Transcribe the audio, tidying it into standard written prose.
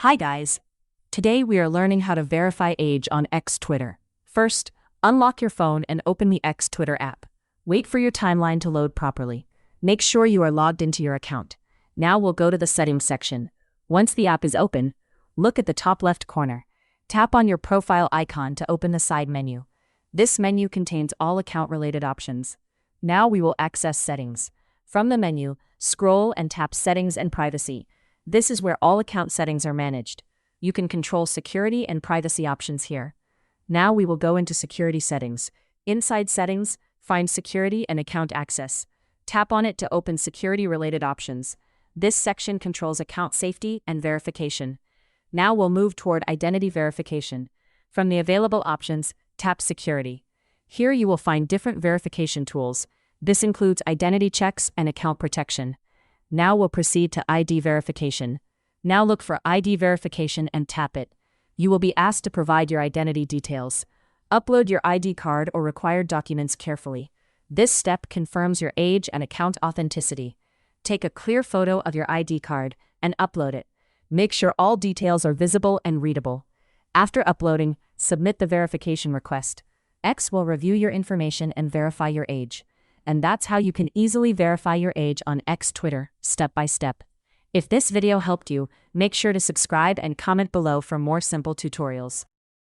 Hi guys! Today we are learning how to verify age on X Twitter. First, unlock your phone and open the X Twitter app. Wait for your timeline to load properly. Make sure you are logged into your account. Now we'll go to the settings section. Once the app is open, look at the top left corner. Tap on your profile icon to open the side menu. This menu contains all account-related options. Now we will access settings. From the menu, scroll and tap Settings and Privacy. This is where all account settings are managed. You can control security and privacy options here. Now we will go into Security Settings. Inside Settings, find Security and Account Access. Tap on it to open security-related options. This section controls account safety and verification. Now we'll move toward Identity Verification. From the available options, tap Security. Here you will find different verification tools. This includes identity checks and account protection. Now we'll proceed to ID verification. Now look for ID verification and tap it. You will be asked to provide your identity details. Upload your ID card or required documents carefully. This step confirms your age and account authenticity. Take a clear photo of your ID card and upload it. Make sure all details are visible and readable. After uploading, submit the verification request. X will review your information and verify your age. And that's how you can easily verify your age on X Twitter, step by step. If this video helped you, make sure to subscribe and comment below for more simple tutorials.